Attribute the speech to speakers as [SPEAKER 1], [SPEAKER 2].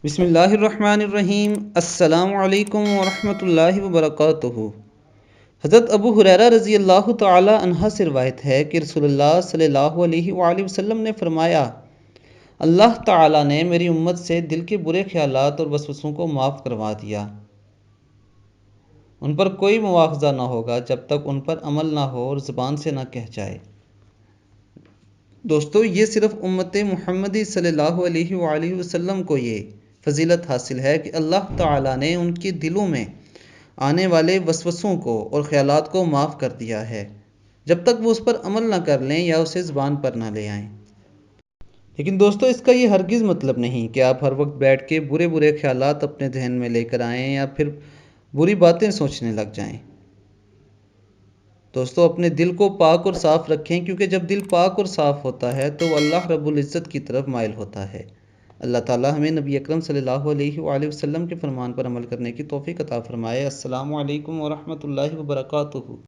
[SPEAKER 1] بسم اللہ الرحمن الرحیم۔ السلام علیکم ورحمۃ اللہ وبرکاتہ۔ حضرت ابو ہریرہ رضی اللہ تعالی عنہ سے روایت ہے کہ رسول اللہ صلی اللہ علیہ وآلہ وسلم نے فرمایا، اللہ تعالی نے میری امت سے دل کے برے خیالات اور وسوسوں کو معاف کروا دیا۔ ان پر کوئی مواخذہ نہ ہوگا جب تک ان پر عمل نہ ہو اور زبان سے نہ کہہ جائے۔ دوستو، یہ صرف امت محمدی صلی اللہ علیہ وآلہ وسلم کو یہ فضیلت حاصل ہے کہ اللہ تعالیٰ نے ان کے دلوں میں آنے والے وسوسوں کو اور خیالات کو معاف کر دیا ہے، جب تک وہ اس پر عمل نہ کر لیں یا اسے زبان پر نہ لے آئیں۔ لیکن دوستو، اس کا یہ ہرگز مطلب نہیں کہ آپ ہر وقت بیٹھ کے برے برے خیالات اپنے ذہن میں لے کر آئیں یا پھر بری باتیں سوچنے لگ جائیں۔ دوستو، اپنے دل کو پاک اور صاف رکھیں، کیونکہ جب دل پاک اور صاف ہوتا ہے تو وہ اللہ رب العزت کی طرف مائل ہوتا ہے۔ اللہ تعالی ہمیں نبی اکرم صلی اللہ علیہ وآلہ وسلم کے فرمان پر عمل کرنے کی توفیق عطا فرمائے۔ السلام علیکم ورحمۃ اللہ وبرکاتہ۔